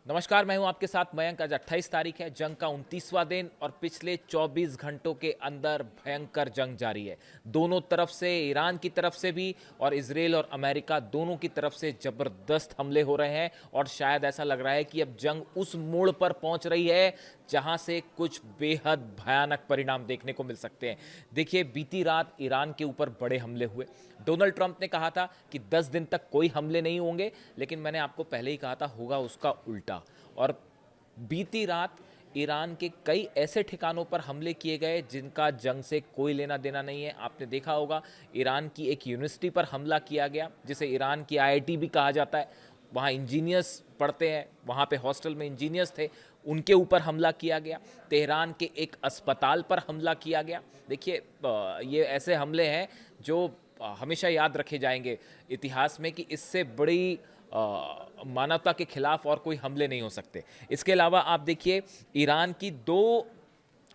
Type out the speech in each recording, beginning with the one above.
नमस्कार, मैं हूं आपके साथ मयंक। आज 28 तारीख है, जंग का 29वां दिन और पिछले 24 घंटों के अंदर भयंकर जंग जारी है। दोनों तरफ से, ईरान की तरफ से भी और इजराइल और अमेरिका दोनों की तरफ से जबरदस्त हमले हो रहे हैं और शायद ऐसा लग रहा है कि अब जंग उस मोड़ पर पहुंच रही है जहां से कुछ बेहद भयानक परिणाम देखने को मिल सकते हैं। देखिए, बीती रात ईरान के ऊपर बड़े हमले हुए। डोनाल्ड ट्रंप ने कहा था कि 10 दिन तक कोई हमले नहीं होंगे, लेकिन मैंने आपको पहले ही कहा था होगा उसका उल्टा। और बीती रात ईरान के कई ऐसे ठिकानों पर हमले किए गए जिनका जंग से कोई लेना देना नहीं है। आपने देखा होगा, ईरान की एक यूनिवर्सिटी पर हमला किया गया जिसे ईरान की आईआईटी भी कहा जाता है। वहाँ इंजीनियर्स पढ़ते हैं, वहाँ पे हॉस्टल में इंजीनियर्स थे, उनके ऊपर हमला किया गया। तेहरान के एक अस्पताल पर हमला किया गया। देखिए, ये ऐसे हमले हैं जो हमेशा याद रखे जाएंगे इतिहास में कि इससे बड़ी मानवता के खिलाफ और कोई हमले नहीं हो सकते। इसके अलावा आप देखिए, ईरान की दो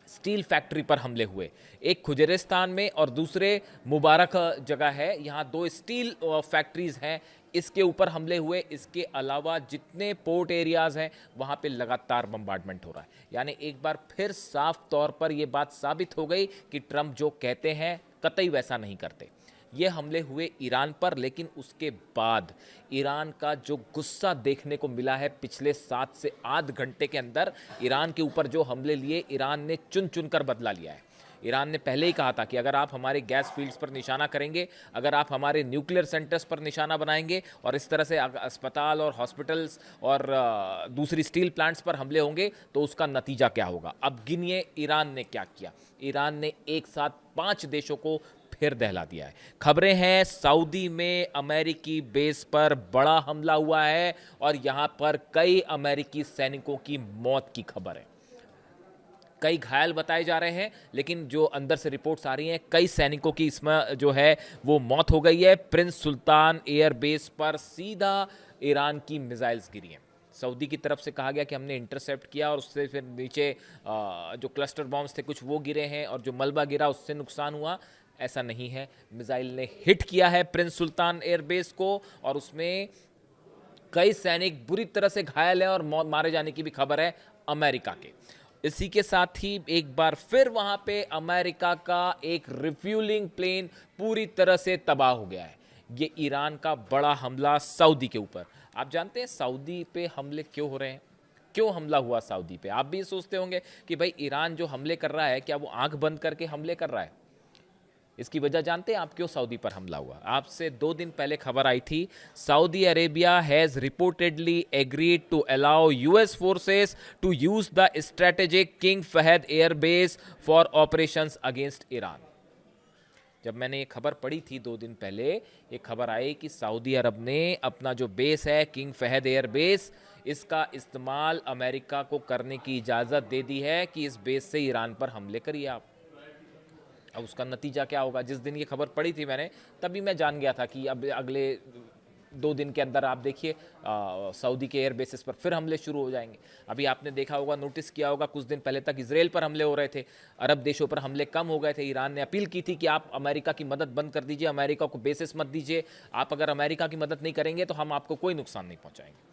स्टील फैक्ट्री पर हमले हुए, एक खुजरिस्तान में और दूसरे मुबारक जगह है, यहाँ दो स्टील फैक्ट्रीज हैं, इसके ऊपर हमले हुए। इसके अलावा जितने पोर्ट एरियाज हैं वहाँ पे लगातार बम्बार्डमेंट हो रहा है। यानी एक बार फिर साफ तौर पर यह बात साबित हो गई कि ट्रंप जो कहते हैं कतई वैसा नहीं करते। ये हमले हुए ईरान पर, लेकिन उसके बाद ईरान का जो गुस्सा देखने को मिला है पिछले 7 से 8 घंटे के अंदर, ईरान के ऊपर जो हमले लिए, ईरान ने चुन चुन कर बदला लिया है। ईरान ने पहले ही कहा था कि अगर आप हमारे गैस फील्ड्स पर निशाना करेंगे, अगर आप हमारे न्यूक्लियर सेंटर्स पर निशाना बनाएंगे और इस तरह से अस्पताल और हॉस्पिटल्स और दूसरी स्टील प्लांट्स पर हमले होंगे तो उसका नतीजा क्या होगा। अब गिनिए ईरान ने क्या किया। ईरान ने एक साथ 5 देशों को फिर दहला दिया है। खबरें हैं सऊदी में अमेरिकी बेस पर बड़ा हमला हुआ है और यहां पर कई अमेरिकी सैनिकों की मौत की खबर है। कई घायल बताए जा रहे हैं, लेकिन जो अंदर से रिपोर्ट्स आ रही हैं कई सैनिकों की इसमें जो है वो मौत हो गई है। प्रिंस सुल्तान एयरबेस पर सीधा ईरान की मिसाइल्स गिरी हैं। सऊदी की तरफ से कहा गया कि हमने इंटरसेप्ट किया और उससे फिर नीचे जो क्लस्टर बॉम्ब्स थे कुछ वो गिरे हैं और जो मलबा गिरा उससे नुकसान हुआ। ऐसा नहीं है, मिसाइल ने हिट किया है प्रिंस सुल्तान एयरबेस को और उसमें कई सैनिक बुरी तरह से घायल हैं और मारे जाने की भी खबर है अमेरिका के। इसी के साथ ही एक बार फिर वहां पे अमेरिका का एक रिफ्यूलिंग प्लेन पूरी तरह से तबाह हो गया है। ये ईरान का बड़ा हमला सऊदी के ऊपर। आप जानते हैं सऊदी पे हमले क्यों हो रहे हैं, क्यों हमला हुआ सऊदी पे? आप भी सोचते होंगे कि भाई ईरान जो हमले कर रहा है क्या वो आंख बंद करके हमले कर रहा है? इसकी वजह जानते हैं आप क्यों सऊदी पर हमला हुआ? आपसे 2 दिन पहले खबर आई थी, Saudi Arabia has reportedly agreed to allow US forces to use the strategic King Fahd airbase for operations against Iran. जब मैंने ये खबर पढ़ी थी 2 दिन पहले, ये खबर आई कि सऊदी अरब ने अपना जो बेस है किंग फहद एयरबेस, इसका इस्तेमाल अमेरिका को करने की इजाज़त दे दी है कि इस बेस से ईरान पर हमले करिए आप। अब उसका नतीजा क्या होगा? जिस दिन ये खबर पड़ी थी मैंने, तभी मैं जान गया था कि अब अगले 2 दिन के अंदर आप देखिए सऊदी के एयर बेसिस पर फिर हमले शुरू हो जाएंगे। अभी आपने देखा होगा, नोटिस किया होगा, कुछ दिन पहले तक इजराइल पर हमले हो रहे थे, अरब देशों पर हमले कम हो गए थे। ईरान ने अपील की थी कि आप अमेरिका की मदद बंद कर दीजिए, अमेरिका को बेसिस मत दीजिए, आप अगर अमेरिका की मदद नहीं करेंगे तो हम आपको कोई नुकसान नहीं पहुंचाएंगे।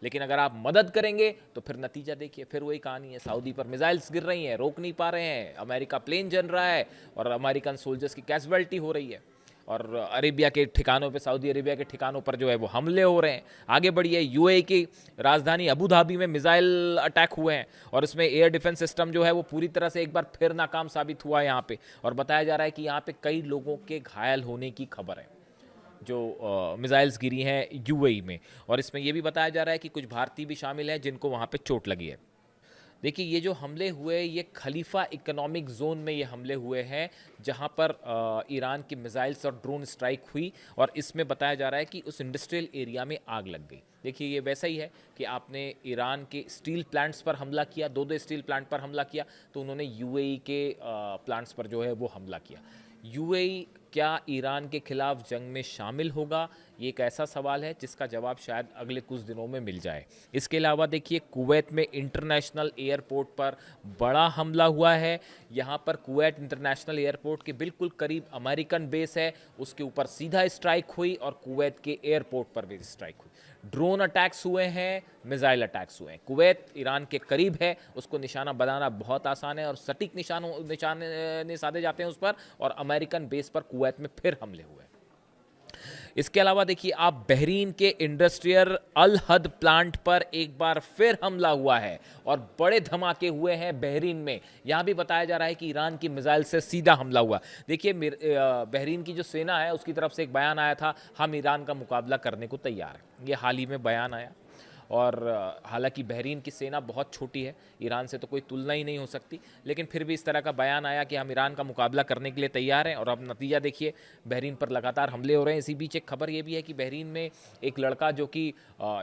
लेकिन अगर आप मदद करेंगे तो फिर नतीजा देखिए, फिर वही कहानी है। सऊदी पर मिसाइल्स गिर रही हैं, रोक नहीं पा रहे हैं, अमेरिका प्लेन जल रहा है और अमेरिकन सोल्जर्स की कैजुअल्टी हो रही है और अरेबिया के ठिकानों पे, सऊदी अरेबिया के ठिकानों पर जो है वो हमले हो रहे हैं। आगे बढ़िए, यूएई की राजधानी अबू धाबी में मिसाइल अटैक हुए हैं और इसमें एयर डिफेंस सिस्टम जो है वो पूरी तरह से एक बार फिर नाकाम साबित हुआ है यहाँ पे। और बताया जा रहा है कि यहाँ पे कई लोगों के घायल होने की खबर है जो मिसाइल्स गिरी हैं यूएई में। और इसमें यह भी बताया जा रहा है कि कुछ भारतीय भी शामिल हैं जिनको वहाँ पे चोट लगी है। देखिए, ये जो हमले हुए ये खलीफा इकोनॉमिक जोन में ये हमले हुए हैं जहाँ पर ईरान की मिसाइल्स और ड्रोन स्ट्राइक हुई और इसमें बताया जा रहा है कि उस इंडस्ट्रियल एरिया में आग लग गई। देखिए, ये वैसा ही है कि आपने ईरान के स्टील प्लांट्स पर हमला किया, 2 स्टील प्लांट पर हमला किया, तो उन्होंने यूएई के प्लांट्स पर जो है वो हमला किया। यूएई क्या ईरान के खिलाफ जंग में शामिल होगा? ये एक ऐसा सवाल है जिसका जवाब शायद अगले कुछ दिनों में मिल जाए। इसके अलावा देखिए, कुवैत में इंटरनेशनल एयरपोर्ट पर बड़ा हमला हुआ है। यहाँ पर कुवैत इंटरनेशनल एयरपोर्ट के बिल्कुल करीब अमेरिकन बेस है, उसके ऊपर सीधा स्ट्राइक हुई और कुवैत के एयरपोर्ट पर भी स्ट्राइक हुई। ड्रोन अटैक्स हुए हैं, मिसाइल अटैक्स हुए हैं। कुवैत ईरान के करीब है, उसको निशाना बनाना बहुत आसान है और सटीक निशाने साधे जाते हैं उस पर, और अमेरिकन बेस पर कुवैत में फिर हमले हुए। इसके अलावा देखिए आप, बहरीन के इंडस्ट्रियल अल हद प्लांट पर एक बार फिर हमला हुआ है और बड़े धमाके हुए हैं बहरीन में। यहां भी बताया जा रहा है कि ईरान की मिसाइल से सीधा हमला हुआ। देखिए बहरीन की जो सेना है उसकी तरफ से एक बयान आया था, हम ईरान का मुकाबला करने को तैयार हैं। ये हाल ही में बयान आया। और हालांकि बहरीन की सेना बहुत छोटी है, ईरान से तो कोई तुलना ही नहीं हो सकती, लेकिन फिर भी इस तरह का बयान आया कि हम ईरान का मुकाबला करने के लिए तैयार हैं। और अब नतीजा देखिए, बहरीन पर लगातार हमले हो रहे हैं। इसी बीच एक खबर ये भी है कि बहरीन में एक लड़का जो कि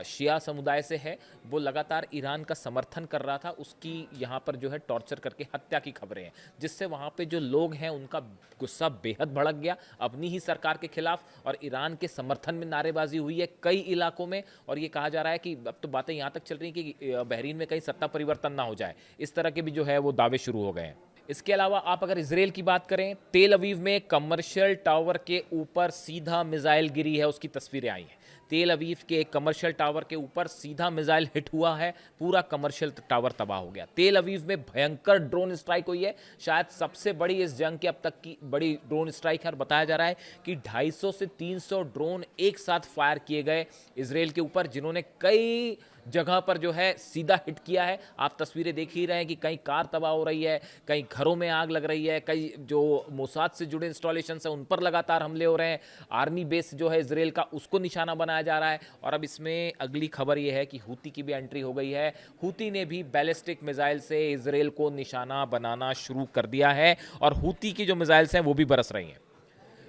शिया समुदाय से है, वो लगातार ईरान का समर्थन कर रहा था, उसकी यहाँ पर जो है टॉर्चर करके हत्या की खबरें हैं, जिससे वहाँ पे जो लोग हैं उनका गुस्सा बेहद भड़क गया अपनी ही सरकार के खिलाफ, और ईरान के समर्थन में नारेबाजी हुई है कई इलाकों में। और ये कहा जा रहा है कि अब तो बातें यहाँ तक चल रही हैं कि बहरीन में कहीं सत्ता परिवर्तन ना हो जाए, इस तरह के भी जो है वो दावे शुरू हो गए हैं। इसके अलावा आप अगर इजराइल की बात करें, तेल अवीव में कमर्शियल टावर के ऊपर सीधा मिसाइल गिरी है, उसकी तस्वीरें आई हैं। तेल अवीव के एक कमर्शियल टावर के ऊपर सीधा मिसाइल हिट हुआ है, पूरा कमर्शियल टावर तबाह हो गया। तेल अवीव में भयंकर ड्रोन स्ट्राइक हुई है, शायद सबसे बड़ी इस जंग की अब तक की बड़ी ड्रोन स्ट्राइक है। और बताया जा रहा है कि 250 से 300 ड्रोन एक साथ फायर किए गए इजराइल के ऊपर, जिन्होंने कई जगह पर जो है सीधा हिट किया है। आप तस्वीरें देख ही रहे हैं कि कई कार तबाह हो रही है, कई घरों में आग लग रही है, कई जो मोसाद से जुड़े इंस्टॉलेशन है उन पर लगातार हमले हो रहे हैं। आर्मी बेस जो है इजराइल का, उसको निशाना बनाया जा रहा है। और अब इसमें अगली खबर यह है कि हूती की भी एंट्री हो गई है। हूती ने भी बैलिस्टिक मिसाइल से इजराइल को निशाना बनाना शुरू कर दिया है, और हूती की जो मिसाइल्स हैं वो भी बरस रही हैं।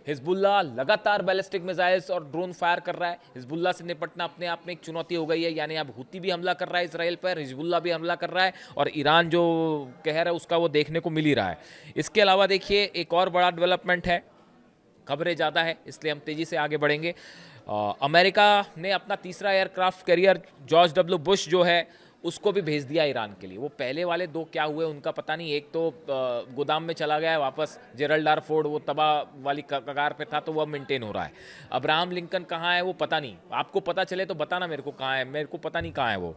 हिजबुल्लाह लगातार बैलिस्टिक मिसाइल्स और ड्रोन फायर कर रहा है। हिजबुल्लाह से निपटना अपने आप में एक चुनौती हो गई है, यानी अब हूती भी हमला कर रहा है इजराइल पर, हिजबुल्लाह भी हमला कर रहा है, और ईरान जो कहर है उसका वो देखने को मिल ही रहा है। इसके अलावा देखिए एक और बड़ा डेवलपमेंट है, खबरें ज़्यादा है इसलिए हम तेज़ी से आगे बढ़ेंगे। अमेरिका ने अपना तीसरा aircraft carrier George W Bush जो है उसको भी भेज दिया ईरान के लिए। वो पहले वाले दो क्या हुए उनका पता नहीं, एक तो गोदाम में चला गया है वापस, जेरल्ड आर फोर्ड वो तबाह वाली कगार पे था, तो वो मेंटेन हो रहा है। अब्राहम लिंकन कहाँ है वो पता नहीं, आपको पता चले तो बताना मेरे को कहाँ है, मेरे को पता नहीं कहाँ है वो।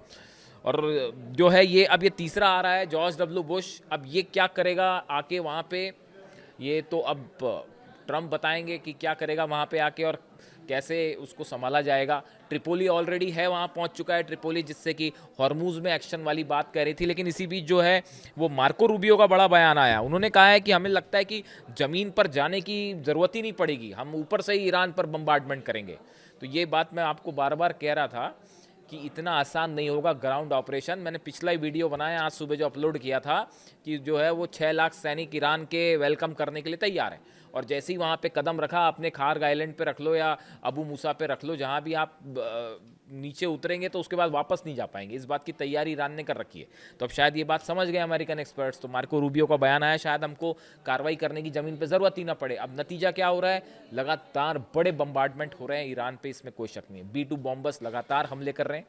और जो है ये अब ये तीसरा आ रहा है जॉर्ज डब्ल्यू बुश, अब ये क्या करेगा आके वहाँ पे, ये तो अब ट्रम्प बताएंगे कि क्या करेगा वहाँ पे आके और कैसे उसको संभाला जाएगा। ट्रिपोली ऑलरेडी है, वहाँ पहुँच चुका है ट्रिपोली, जिससे कि हॉर्मूज में एक्शन वाली बात कह रही थी। लेकिन इसी बीच जो है वो मार्को रूबियो का बड़ा बयान आया, उन्होंने कहा है कि हमें लगता है कि ज़मीन पर जाने की ज़रूरत ही नहीं पड़ेगी, हम ऊपर से ही ईरान पर बम्बार्डमेंट करेंगे। तो ये बात मैं आपको बार बार कह रहा था कि इतना आसान नहीं होगा ग्राउंड ऑपरेशन। मैंने पिछला ही वीडियो बनाया आज सुबह जो अपलोड किया था कि जो है वो 6 लाख सैनिक ईरान के वेलकम करने के लिए तैयार हैं, और जैसे ही वहाँ पे कदम रखा, अपने खार्ग आइलैंड पे रख लो या अबू मूसा पे रख लो, जहाँ भी आप नीचे उतरेंगे तो उसके बाद वापस नहीं जा पाएंगे। इस बात की तैयारी ईरान ने कर रखी है। तो अब शायद ये बात समझ गए अमेरिकन एक्सपर्ट्स। तो मार्को रूबियो का बयान आया, शायद हमको कार्रवाई करने की ज़मीन पर ज़रूरत ही ना पड़े। अब नतीजा क्या हो रहा है, लगातार बड़े बम्बार्डमेंट हो रहे हैं ईरान पे, इसमें कोई शक नहीं है। B-2 बॉम्बर्स लगातार हमले कर रहे हैं।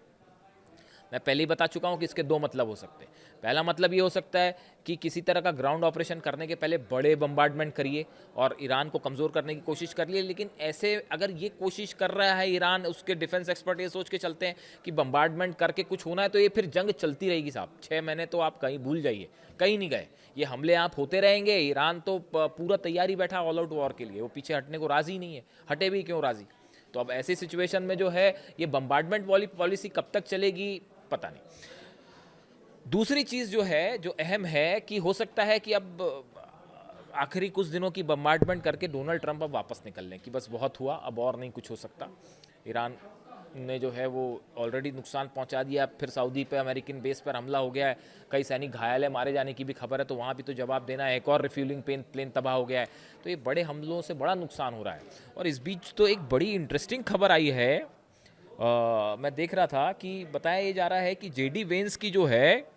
मैं पहले ही बता चुका हूं कि इसके दो मतलब हो सकते हैं। पहला मतलब ये हो सकता है कि किसी तरह का ग्राउंड ऑपरेशन करने के पहले बड़े बम्बार्डमेंट करिए और ईरान को कमज़ोर करने की कोशिश करिए। लेकिन ऐसे अगर ये कोशिश कर रहा है ईरान, उसके डिफेंस एक्सपर्ट ये सोच के चलते हैं कि बम्बार्डमेंट करके कुछ होना है, तो ये फिर जंग चलती रहेगी साहब। 6 महीने तो आप कहीं भूल जाइए, कहीं नहीं गए, ये हमले आप होते रहेंगे। ईरान तो पूरा तैयारी बैठा ऑल आउट वॉर के लिए, वो पीछे हटने को राज़ी नहीं है, हटे भी क्यों राज़ी। तो अब ऐसी सिचुएशन में जो है ये बम्बार्डमेंट वाली पॉलिसी कब तक चलेगी पता नहीं। दूसरी चीज जो है, जो अहम है, कि हो सकता है कि अब आखिरी कुछ दिनों की बम्बार्डमेंट करके डोनाल्ड ट्रंप अब वापस निकल लें कि बस बहुत हुआ, अब और नहीं कुछ हो सकता। ईरान ने जो है वो ऑलरेडी नुकसान पहुंचा दिया, फिर सऊदी पे अमेरिकन बेस पर हमला हो गया है, कई सैनिक घायल है, मारे जाने की भी खबर है, तो वहाँ भी तो जवाब देना है। एक और रिफ्यूलिंग प्लेन तबाह हो गया है, तो ये बड़े हमलों से बड़ा नुकसान हो रहा है। और इस बीच तो एक बड़ी इंटरेस्टिंग खबर आई है, मैं देख रहा था कि बताया ये जा रहा है कि जेडी वेंस की जो है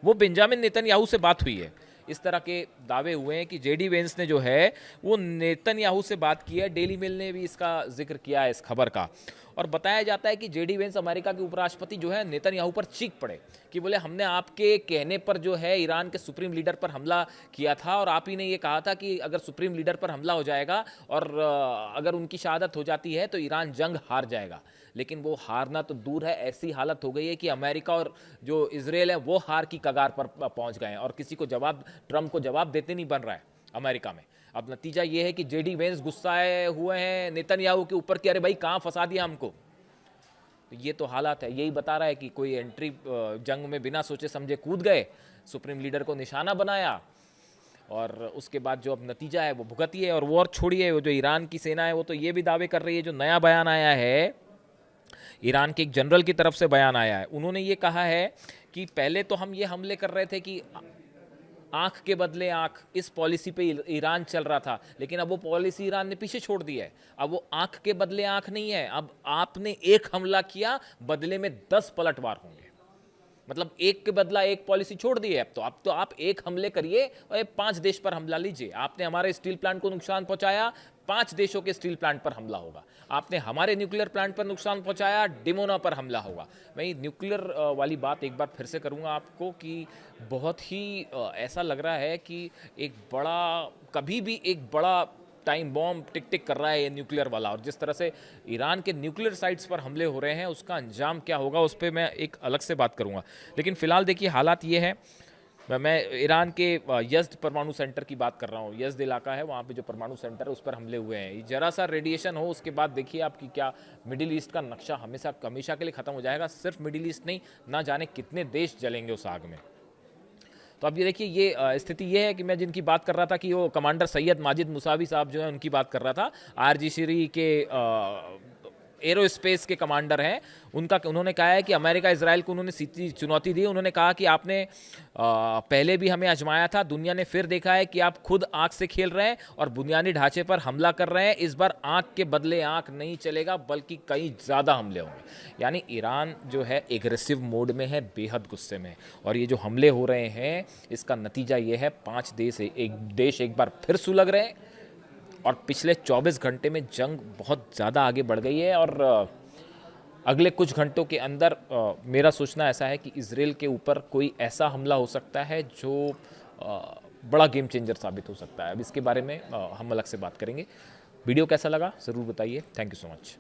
वो बेंजामिन नेतन्याहू से बात हुई है। इस तरह के दावे हुए हैं कि जेडी वेंस ने जो है वो नेतन्याहू से बात की है। डेली मेल ने भी इसका जिक्र किया है इस खबर का। और बताया जाता है कि जेडी वेंस अमेरिका के उपराष्ट्रपति जो है नेतन्याहू पर चीख पड़े कि बोले हमने आपके कहने पर जो है ईरान के सुप्रीम लीडर पर हमला किया था और आप ही ने ये कहा था कि अगर सुप्रीम लीडर पर हमला हो जाएगा और अगर उनकी शहादत हो जाती है तो ईरान जंग हार जाएगा। लेकिन वो हारना तो दूर है, ऐसी हालत हो गई है कि अमेरिका और जो इजराइल है वो हार की कगार पर पहुंच गए हैं और किसी को ट्रंप को जवाब देते नहीं बन रहा है अमेरिका में। अब नतीजा ये है कि जेडी वेंस गुस्साए हुए हैं नेतन्याहू के ऊपर कि अरे भाई कहाँ फंसा दिया हमको। तो ये तो हालात है, यही बता रहा है कि कोई एंट्री जंग में बिना सोचे समझे कूद गए, सुप्रीम लीडर को निशाना बनाया और उसके बाद जो अब नतीजा है वो भुगतिए। और वो और छोड़िए, वो जो ईरान की सेना है वो तो ये भी दावे कर रही है, जो नया बयान आया है ईरान के एक जनरल की तरफ से बयान आया है, उन्होंने ये कहा है कि पहले तो हम ये हमले कर रहे थे कि आंख के बदले आंख, इस पॉलिसी पे ईरान चल रहा था, लेकिन अब वो पॉलिसी ईरान ने पीछे छोड़ दी है। अब वो आंख के बदले आंख नहीं है, अब आपने एक हमला किया बदले में 10 पलटवार होंगे। मतलब एक के बदला एक पॉलिसी छोड़ दी है। अब तो आप एक हमले करिए और 5 देश पर हमला लीजिए। आपने हमारे स्टील प्लांट को नुकसान पहुंचाया, 5 देशों के स्टील प्लांट पर हमला होगा। आपने हमारे न्यूक्लियर प्लांट पर नुकसान पहुंचाया, डिमोना पर हमला होगा। मैं न्यूक्लियर वाली बात एक बार फिर से करूंगा आपको कि बहुत ही ऐसा लग रहा है कि कभी भी एक बड़ा टाइम बॉम्ब टिक टिक कर रहा है ये न्यूक्लियर वाला। और जिस तरह से ईरान के न्यूक्लियर साइट्स पर हमले हो रहे हैं उसका अंजाम क्या होगा उस पर मैं एक अलग से बात करूंगा। लेकिन फिलहाल देखिए हालात ये है, मैं ईरान के यज़्द परमाणु सेंटर की बात कर रहा हूँ। यज़्द इलाका है, वहाँ पे जो परमाणु सेंटर है उस पर हमले हुए हैं। जरा सा रेडिएशन हो उसके बाद देखिए आपकी क्या मिडिल ईस्ट का नक्शा हमेशा के लिए ख़त्म हो जाएगा। सिर्फ मिडिल ईस्ट नहीं, ना जाने कितने देश जलेंगे उस आग में। तो अब ये देखिए, ये स्थिति ये है कि मैं जिनकी बात कर रहा था कि वो कमांडर सैयद माजिद मुसावी साहब जो है उनकी बात कर रहा था, आरजीसी के एरोस्पेस के कमांडर हैं। उन्होंने कहा है कि अमेरिका इजराइल को उन्होंने सीधी चुनौती दी। उन्होंने कहा कि आपने पहले भी हमें आजमाया था, दुनिया ने फिर देखा है कि आप खुद आंख से खेल रहे हैं और बुनियादी ढांचे पर हमला कर रहे हैं। इस बार आंख के बदले आंख नहीं चलेगा, बल्कि कई ज़्यादा हमले होंगे। यानी ईरान जो है एग्रेसिव मोड में है, बेहद गुस्से में। और ये जो हमले हो रहे हैं इसका नतीजा ये है 5 देश एक बार फिर सुलग रहे हैं और पिछले 24 घंटे में जंग बहुत ज़्यादा आगे बढ़ गई है। और अगले कुछ घंटों के अंदर मेरा सोचना ऐसा है कि इजराइल के ऊपर कोई ऐसा हमला हो सकता है जो बड़ा गेम चेंजर साबित हो सकता है। अब इसके बारे में हम अलग से बात करेंगे। वीडियो कैसा लगा ज़रूर बताइए। Thank you so much.